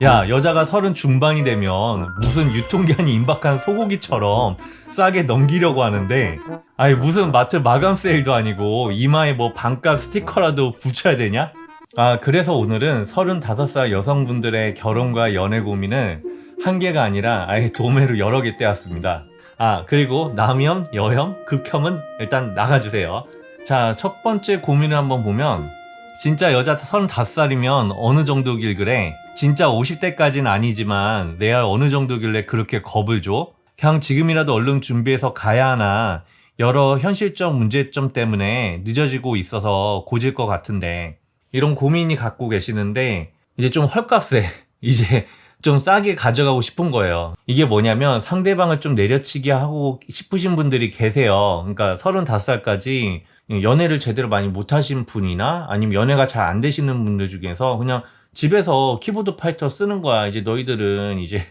야, 여자가 30 중반이 되면 무슨 유통기한이 임박한 소고기처럼 싸게 넘기려고 하는데, 아니 무슨 마트 마감 세일도 아니고 이마에 뭐 반값 스티커라도 붙여야 되냐? 아, 그래서 오늘은 35살 여성분들의 결혼과 연애 고민을 한 개가 아니라 아예 도매로 여러 개 떼었습니다. 아, 그리고 남혐, 여혐, 극혐은 일단 나가주세요. 자, 첫 번째 고민을 한번 보면, 진짜 여자 35살이면 어느 정도길 그래? 진짜 50대까진 아니지만 레알 어느 정도길래 그렇게 겁을 줘? 그냥 지금이라도 얼른 준비해서 가야 하나? 여러 현실적 문제점 때문에 늦어지고 있어서 고질 것 같은데, 이런 고민이 갖고 계시는데 이제 좀 헐값에 이제 좀 싸게 가져가고 싶은 거예요. 이게 뭐냐면 상대방을 좀 내려치게 하고 싶으신 분들이 계세요. 그러니까 35살까지 연애를 제대로 많이 못하신 분이나 아니면 연애가 잘 안 되시는 분들 중에서 그냥 집에서 키보드 파이터 쓰는 거야. 이제 너희들은 이제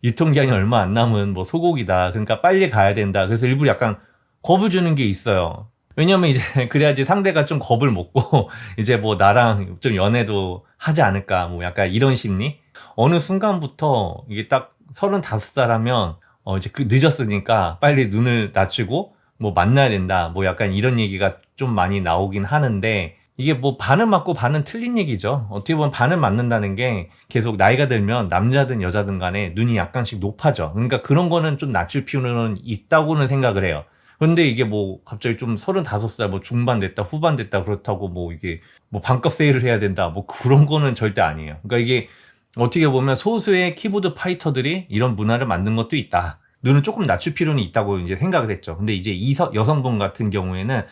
유통기한이 얼마 안 남은 뭐 소고기다. 그러니까 빨리 가야 된다. 그래서 일부러 약간 겁을 주는 게 있어요. 왜냐면 이제 그래야지 상대가 좀 겁을 먹고 이제 뭐 나랑 좀 연애도 하지 않을까, 뭐 약간 이런 심리. 어느 순간부터 이게 딱 35살 하면 이제 늦었으니까 빨리 눈을 낮추고 뭐 만나야 된다, 뭐 약간 이런 얘기가 좀 많이 나오긴 하는데, 이게 뭐 반은 맞고 반은 틀린 얘기죠. 어떻게 보면 반은 맞는다는 게 계속 나이가 들면 남자든 여자든 간에 눈이 약간씩 높아져. 그러니까 그런 거는 좀 낮출 필요는 있다고는 생각을 해요. 근데 이게 뭐 갑자기 좀 35살 뭐 중반 됐다 후반 됐다 그렇다고 뭐 이게 뭐 반값 세일을 해야 된다, 뭐 그런 거는 절대 아니에요. 그러니까 이게 어떻게 보면 소수의 키보드 파이터들이 이런 문화를 만든 것도 있다. 눈을 조금 낮출 필요는 있다고 이제 생각을 했죠. 근데 이제 이 여성분 같은 경우에는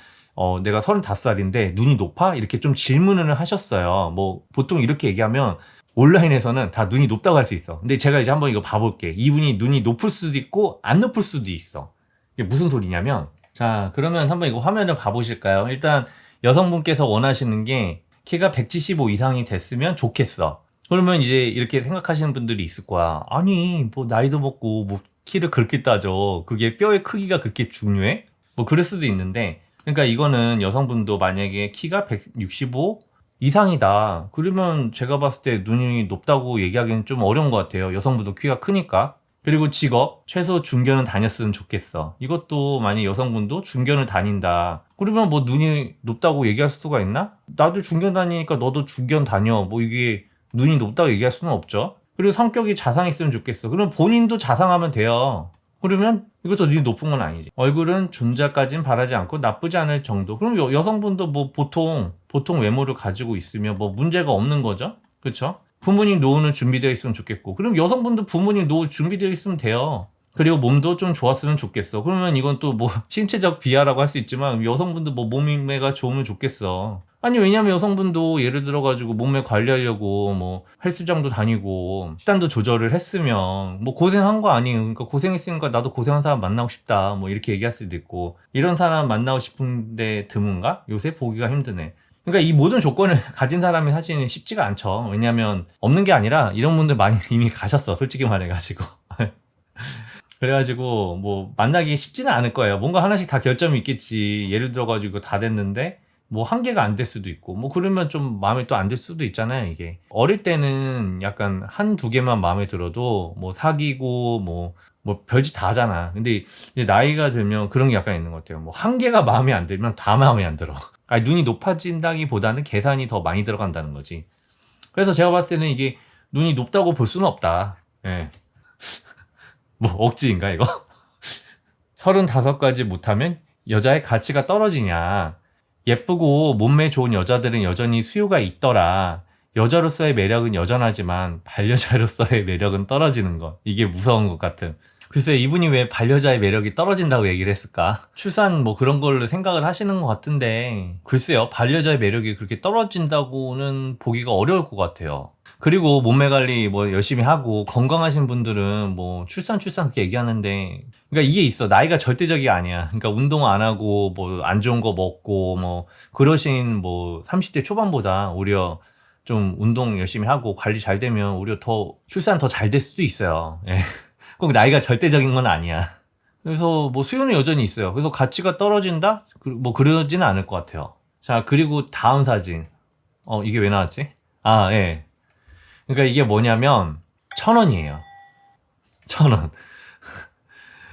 내가 35살인데 눈이 높아? 이렇게 좀 질문을 하셨어요. 뭐 보통 이렇게 얘기하면 온라인에서는 다 눈이 높다고 할 수 있어. 근데 제가 이제 한번 이거 봐볼게. 이분이 눈이 높을 수도 있고 안 높을 수도 있어. 이게 무슨 소리냐면, 자, 그러면 한번 이거 화면을 봐보실까요? 일단 여성분께서 원하시는 게 키가 175 이상이 됐으면 좋겠어. 그러면 이제 이렇게 생각하시는 분들이 있을 거야. 아니, 뭐 나이도 먹고 뭐 키를 그렇게 따져. 그게 뼈의 크기가 그렇게 중요해? 뭐 그럴 수도 있는데, 그러니까 이거는 여성분도 만약에 키가 165 이상이다. 그러면 제가 봤을 때 눈이 높다고 얘기하기는 좀 어려운 것 같아요. 여성분도 키가 크니까. 그리고 직업, 최소 중견은 다녔으면 좋겠어. 이것도 만약 여성분도 중견을 다닌다. 그러면 뭐 눈이 높다고 얘기할 수가 있나? 나도 중견 다니니까 너도 중견 다녀. 뭐 이게 눈이 높다고 얘기할 수는 없죠. 그리고 성격이 자상했으면 좋겠어. 그럼 본인도 자상하면 돼요. 그러면 이것도 눈이 높은 건 아니지. 얼굴은 존잘까진 바라지 않고 나쁘지 않을 정도. 그럼 여성분도 뭐 보통 외모를 가지고 있으면 뭐 문제가 없는 거죠. 그렇죠? 부모님 노후는 준비되어 있으면 좋겠고, 그럼 여성분도 부모님 노후 준비되어 있으면 돼요. 그리고 몸도 좀 좋았으면 좋겠어. 그러면 이건 또 뭐 신체적 비하라고 할 수 있지만 여성분도 뭐 몸매가 좋으면 좋겠어. 아니, 왜냐면 여성분도 예를 들어가지고 몸매 관리하려고 뭐 헬스장도 다니고 식단도 조절을 했으면 뭐 고생한 거 아니에요. 그러니까 고생했으니까 나도 고생한 사람 만나고 싶다, 뭐 이렇게 얘기할 수도 있고. 이런 사람 만나고 싶은데 드문가? 요새 보기가 힘드네. 그러니까 이 모든 조건을 가진 사람이 사실은 쉽지가 않죠. 왜냐면 없는 게 아니라 이런 분들 많이 이미 가셨어, 솔직히 말해가지고. 그래가지고 뭐 만나기 쉽지는 않을 거예요. 뭔가 하나씩 다 결점이 있겠지. 예를 들어가지고 다 됐는데 뭐 한 개가 안 될 수도 있고, 뭐 그러면 좀 마음에 또 안 들 수도 있잖아요. 이게 어릴 때는 약간 한 두 개만 마음에 들어도 뭐 사귀고 뭐 별짓 다 하잖아. 근데 이제 나이가 들면 그런 게 약간 있는 것 같아요. 뭐 한 개가 마음에 안 들면 다 마음에 안 들어. 아니, 눈이 높아진다기보다는 계산이 더 많이 들어간다는 거지. 그래서 제가 봤을 때는 이게 눈이 높다고 볼 수는 없다. 예. 뭐 억지인가 이거? 35까지 못하면 여자의 가치가 떨어지냐. 예쁘고 몸매 좋은 여자들은 여전히 수요가 있더라. 여자로서의 매력은 여전하지만 반려자로서의 매력은 떨어지는 것. 이게 무서운 것 같은. 글쎄, 이분이 왜 반려자의 매력이 떨어진다고 얘기를 했을까? 출산 뭐 그런 걸로 생각을 하시는 것 같은데, 글쎄요, 반려자의 매력이 그렇게 떨어진다고는 보기가 어려울 것 같아요. 그리고 몸매 관리 뭐 열심히 하고 건강하신 분들은 뭐 출산 그렇게 얘기하는데, 그러니까 이게 있어. 나이가 절대적이 아니야. 그러니까 운동 안 하고 뭐 안 좋은 거 먹고 뭐 그러신 뭐 30대 초반보다 오히려 좀 운동 열심히 하고 관리 잘 되면 오히려 더 출산 더 잘 될 수도 있어요. 예. 꼭 나이가 절대적인 건 아니야. 그래서 뭐 수요는 여전히 있어요. 그래서 가치가 떨어진다? 뭐 그러지는 않을 것 같아요. 자, 그리고 다음 사진. 이게 왜 나왔지? 아, 예. 그러니까 이게 뭐냐면 1,000원이에요. 1,000원.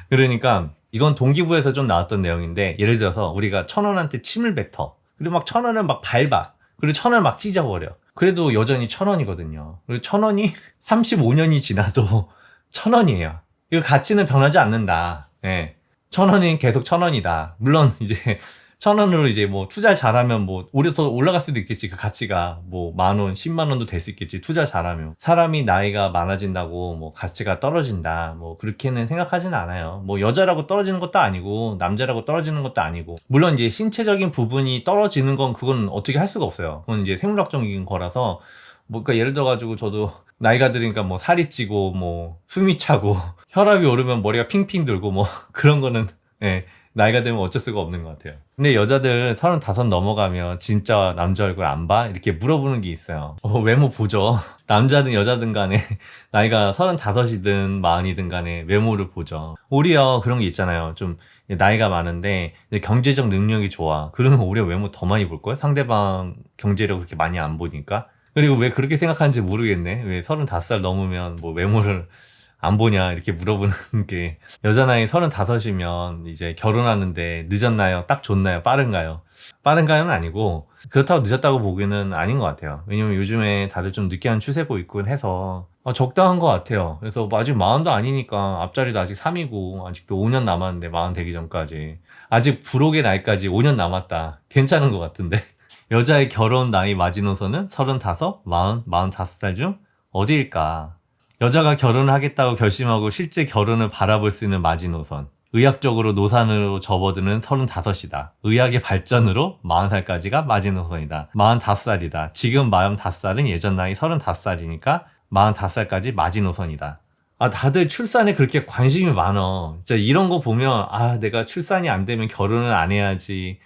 그러니까 이건 동기부에서 좀 나왔던 내용인데, 예를 들어서 우리가 1,000원한테 침을 뱉어. 그리고 막 1,000원을 막 밟아. 그리고 1,000원을 막 찢어버려. 그래도 여전히 1,000원이거든요. 그리고 1,000원이 35년이 지나도 1,000원이에요. 이거 가치는 변하지 않는다. 예. 1,000원이 계속 1,000원이다. 물론 이제 1,000원으로 이제 뭐 투자 잘하면 뭐 오히려 더 올라갈 수도 있겠지. 그 가치가 뭐 10,000원, 100,000원도 될 수 있겠지. 투자 잘하면. 사람이 나이가 많아진다고 뭐 가치가 떨어진다. 뭐 그렇게는 생각하진 않아요. 뭐 여자라고 떨어지는 것도 아니고 남자라고 떨어지는 것도 아니고. 물론 이제 신체적인 부분이 떨어지는 건 그건 어떻게 할 수가 없어요. 그건 이제 생물학적인 거라서. 뭐 그러니까 예를 들어 가지고 저도 나이가 들으니까 뭐 살이 찌고 뭐 숨이 차고 혈압이 오르면 머리가 핑핑 들고 뭐 그런 거는 예. 나이가 되면 어쩔 수가 없는 것 같아요. 근데 여자들 35 넘어가면 진짜 남자 얼굴 안 봐? 이렇게 물어보는 게 있어요. 외모 보죠. 남자든 여자든 간에 나이가 35이든 40이든 간에 외모를 보죠. 오히려 그런 게 있잖아요. 좀 나이가 많은데 경제적 능력이 좋아. 그러면 오히려 외모 더 많이 볼걸? 상대방 경제력 그렇게 많이 안 보니까. 그리고 왜 그렇게 생각하는지 모르겠네. 왜 35살 넘으면 뭐 외모를 안 보냐 이렇게 물어보는 게, 여자 나이 35이면 이제 결혼하는데 늦었나요? 딱 좋나요? 빠른가요? 빠른가요는 아니고 그렇다고 늦었다고 보기는 아닌 것 같아요. 왜냐면 요즘에 다들 좀 늦게 하는 추세고 있긴 해서 적당한 것 같아요. 그래서 아직 40도 아니니까, 앞자리도 아직 3이고 아직도 5년 남았는데 40 되기 전까지 아직 불혹의 나이까지 5년 남았다. 괜찮은 것 같은데. 여자의 결혼 나이 마지노선은 35, 40, 45살 중 어디일까? 여자가 결혼을 하겠다고 결심하고 실제 결혼을 바라볼 수 있는 마지노선. 의학적으로 노산으로 접어드는 35이다. 의학의 발전으로 40살까지가 마지노선이다. 45살이다. 지금 45살은 예전 나이 35살이니까 45살까지 마지노선이다. 다들 출산에 그렇게 관심이 많어. 진짜 이런 거 보면, 내가 출산이 안 되면 결혼을 안 해야지.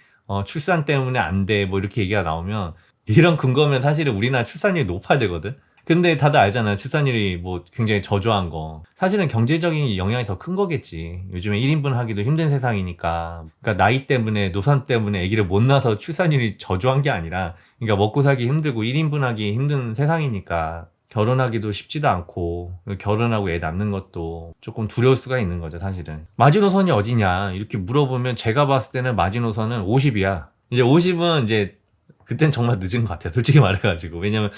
출산 때문에 안 돼. 뭐 이렇게 얘기가 나오면, 이런 근거면 사실은 우리나라 출산율이 높아야 되거든? 근데 다들 알잖아요. 출산율이 뭐 굉장히 저조한 거. 사실은 경제적인 영향이 더 큰 거겠지. 요즘에 1인분 하기도 힘든 세상이니까. 그러니까 나이 때문에, 노산 때문에 아기를 못 낳아서 출산율이 저조한 게 아니라, 그러니까 먹고 살기 힘들고 1인분 하기 힘든 세상이니까 결혼하기도 쉽지도 않고, 결혼하고 애 낳는 것도 조금 두려울 수가 있는 거죠, 사실은. 마지노선이 어디냐 이렇게 물어보면, 제가 봤을 때는 마지노선은 50이야. 이제 50은 이제 그땐 정말 늦은 것 같아요, 솔직히 말해가지고. 왜냐면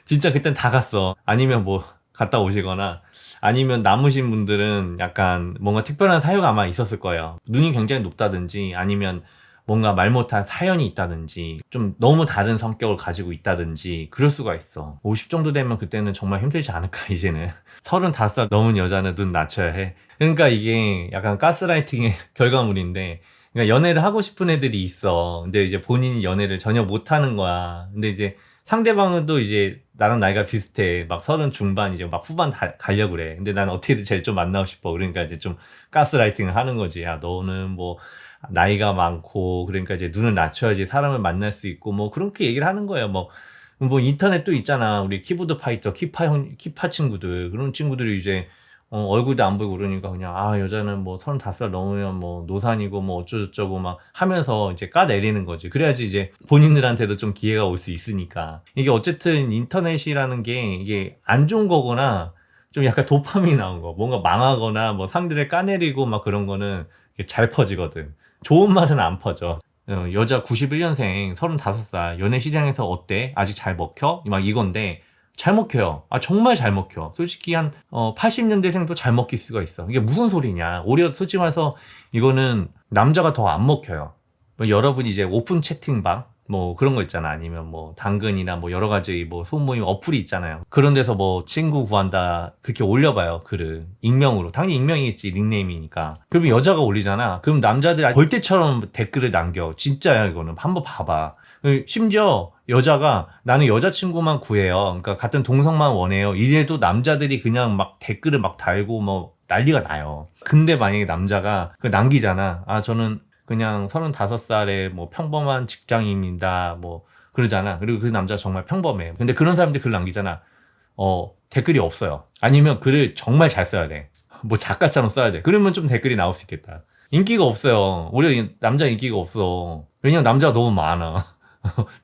진짜 그땐 다 갔어. 아니면 뭐 갔다 오시거나, 아니면 남으신 분들은 약간 뭔가 특별한 사유가 아마 있었을 거예요. 눈이 굉장히 높다든지, 아니면 뭔가 말 못한 사연이 있다든지, 좀 너무 다른 성격을 가지고 있다든지, 그럴 수가 있어. 50 정도 되면 그때는 정말 힘들지 않을까, 이제는. 35살 넘은 여자는 눈 낮춰야 해. 그러니까 이게 약간 가스라이팅의 결과물인데, 그러니까 연애를 하고 싶은 애들이 있어. 근데 이제 본인이 연애를 전혀 못하는 거야. 근데 이제 상대방은 또 이제 나랑 나이가 비슷해. 막 30 중반, 이제 막 후반 가려고 그래. 근데 난 어떻게든 쟤를 좀 만나고 싶어. 그러니까 이제 좀 가스라이팅을 하는 거지. 너는 뭐 나이가 많고, 그러니까 이제 눈을 낮춰야지 사람을 만날 수 있고, 뭐 그렇게 얘기를 하는 거예요. 뭐 인터넷도 있잖아. 우리 키보드 파이터, 키파 친구들. 그런 친구들이 이제 얼굴도 안 보이고 그러니까 그냥, 여자는 뭐 35살 넘으면 뭐 노산이고 뭐 어쩌고저쩌고 막 하면서 이제 까내리는 거지. 그래야지 이제 본인들한테도 좀 기회가 올 수 있으니까. 이게 어쨌든 인터넷이라는 게 이게 안 좋은 거거나 좀 약간 도파민이 나온 거, 뭔가 망하거나 뭐 사람들을 까내리고 막 그런 거는 잘 퍼지거든. 좋은 말은 안 퍼져. 여자 91년생 35살 연애 시장에서 어때? 아직 잘 먹혀? 막 이건데, 잘 먹혀요. 정말 잘 먹혀. 솔직히 한 80년대생도 잘 먹힐 수가 있어. 이게 무슨 소리냐. 오히려 솔직히 말해서 이거는 남자가 더 안 먹혀요. 여러분이 이제 오픈 채팅방 뭐 그런 거 있잖아. 아니면 뭐 당근이나 뭐 여러 가지 뭐 소모임 어플이 있잖아요. 그런 데서 뭐 친구 구한다 그렇게 올려봐요. 글을 익명으로. 당연히 익명이겠지, 닉네임이니까. 그러면 여자가 올리잖아. 그럼 남자들이 벌떼처럼 댓글을 남겨. 진짜야, 이거는. 한번 봐봐. 심지어 여자가 나는 여자친구만 구해요. 그러니까 같은 동성만 원해요. 이래도 남자들이 그냥 막 댓글을 막 달고 뭐 난리가 나요. 근데 만약에 남자가 남기잖아. 저는 그냥 35살에 뭐 평범한 직장인입니다. 뭐 그러잖아. 그리고 그 남자 정말 평범해. 근데 그런 사람들 글 남기잖아. 댓글이 없어요. 아니면 글을 정말 잘 써야 돼. 뭐 작가처럼 써야 돼. 그러면 좀 댓글이 나올 수 있겠다. 인기가 없어요. 오히려 남자 인기가 없어. 왜냐면 남자가 너무 많아.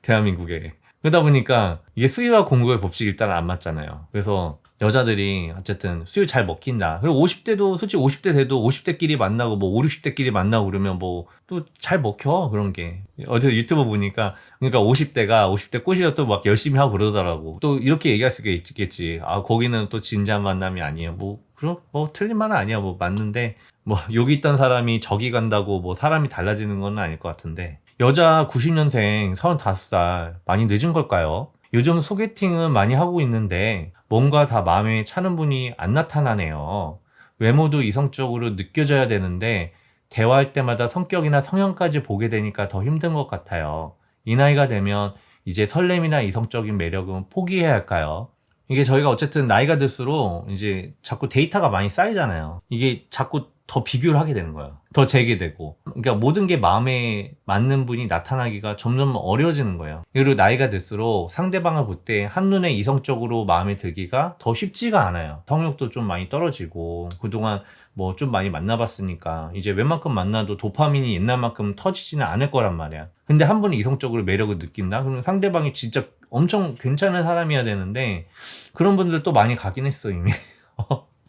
대한민국에. 그러다 보니까 이게 수요와 공급의 법칙이 일단 안 맞잖아요. 그래서 여자들이 어쨌든 수요 잘 먹힌다. 그리고 50대도 솔직히 50대 돼도 50대끼리 만나고 뭐 5, 60대끼리 만나고 그러면 뭐 또 잘 먹혀 그런 게. 어제 유튜브 보니까 그러니까 50대가 50대 꼬시려 또 막 열심히 하고 그러더라고. 또 이렇게 얘기할 수 있겠지. 아 거기는 또 진지한 만남이 아니에요. 뭐 그럼 뭐 틀린 말은 아니야. 뭐 맞는데 뭐 여기 있던 사람이 저기 간다고 뭐 사람이 달라지는 건 아닐 것 같은데. 여자 90년생 35살 많이 늦은 걸까요? 요즘 소개팅은 많이 하고 있는데 뭔가 다 마음에 차는 분이 안 나타나네요. 외모도 이성적으로 느껴져야 되는데 대화할 때마다 성격이나 성향까지 보게 되니까 더 힘든 것 같아요. 이 나이가 되면 이제 설렘이나 이성적인 매력은 포기해야 할까요? 이게 저희가 어쨌든 나이가 들수록 이제 자꾸 데이터가 많이 쌓이잖아요. 이게 자꾸 더 비교를 하게 되는 거예요. 더 재게 되고. 그러니까 모든 게 마음에 맞는 분이 나타나기가 점점 어려워지는 거예요. 그리고 나이가 들수록 상대방을 볼 때 한눈에 이성적으로 마음에 들기가 더 쉽지가 않아요. 성욕도 좀 많이 떨어지고 그동안 뭐 좀 많이 만나봤으니까 이제 웬만큼 만나도 도파민이 옛날만큼 터지지는 않을 거란 말이야. 근데 한 번에 이성적으로 매력을 느낀다? 그러면 상대방이 진짜 엄청 괜찮은 사람이어야 되는데 그런 분들 또 많이 가긴 했어 이미.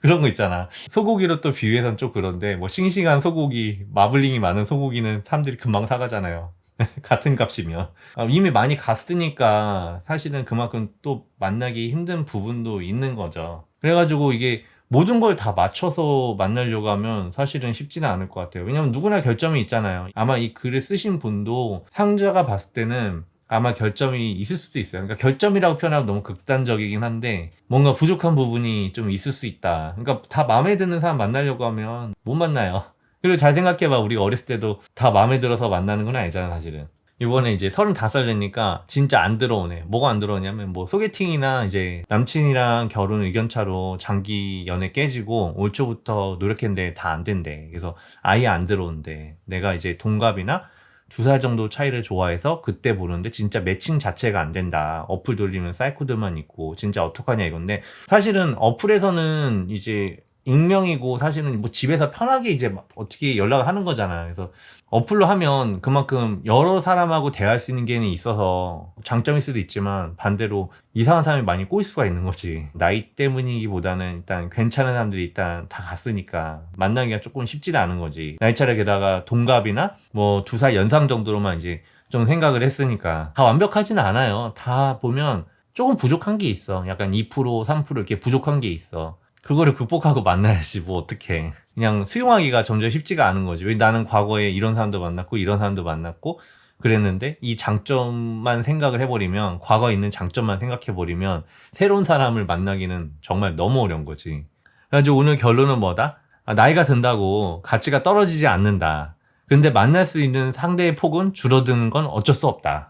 그런 거 있잖아. 소고기로 또 비유해선 좀 그런데 뭐 싱싱한 소고기, 마블링이 많은 소고기는 사람들이 금방 사가잖아요. 같은 값이면. 이미 많이 갔으니까 사실은 그만큼 또 만나기 힘든 부분도 있는 거죠. 그래가지고 이게 모든 걸 다 맞춰서 만나려고 하면 사실은 쉽지는 않을 것 같아요. 왜냐면 누구나 결점이 있잖아요. 아마 이 글을 쓰신 분도 상자가 봤을 때는 아마 결점이 있을 수도 있어요. 그러니까 결점이라고 표현하면 너무 극단적이긴 한데 뭔가 부족한 부분이 좀 있을 수 있다. 그러니까 다 마음에 드는 사람 만나려고 하면 못 만나요. 그리고 잘 생각해봐. 우리가 어렸을 때도 다 마음에 들어서 만나는 건 아니잖아, 사실은. 이번에 이제 35살 되니까 진짜 안 들어오네. 뭐가 안 들어오냐면 뭐 소개팅이나 이제 남친이랑 결혼 의견차로 장기 연애 깨지고 올 초부터 노력했는데 다 안 된대. 그래서 아예 안 들어온대. 내가 이제 동갑이나 2살 정도 차이를 좋아해서 그때 보는데 진짜 매칭 자체가 안 된다. 어플 돌리면 사이코들만 있고 진짜 어떡하냐 이건데 사실은 어플에서는 이제 익명이고 사실은 뭐 집에서 편하게 이제 막 어떻게 연락을 하는 거잖아. 그래서 어플로 하면 그만큼 여러 사람하고 대화할 수 있는 게 있어서 장점일 수도 있지만 반대로 이상한 사람이 많이 꼬일 수가 있는 거지. 나이 때문이기보다는 일단 괜찮은 사람들이 일단 다 갔으니까 만나기가 조금 쉽지는 않은 거지. 나이 차례 게다가 동갑이나 뭐 2살 연상 정도로만 이제 좀 생각을 했으니까 다 완벽하지는 않아요. 다 보면 조금 부족한 게 있어. 약간 2%, 3% 이렇게 부족한 게 있어. 그거를 극복하고 만나야지 뭐 어떡해. 그냥 수용하기가 점점 쉽지가 않은 거지. 왜 나는 과거에 이런 사람도 만났고 이런 사람도 만났고 그랬는데 이 장점만 생각을 해버리면 과거에 있는 장점만 생각해버리면 새로운 사람을 만나기는 정말 너무 어려운 거지. 그래가지고 오늘 결론은 뭐다? 나이가 든다고 가치가 떨어지지 않는다. 근데 만날 수 있는 상대의 폭은 줄어드는 건 어쩔 수 없다.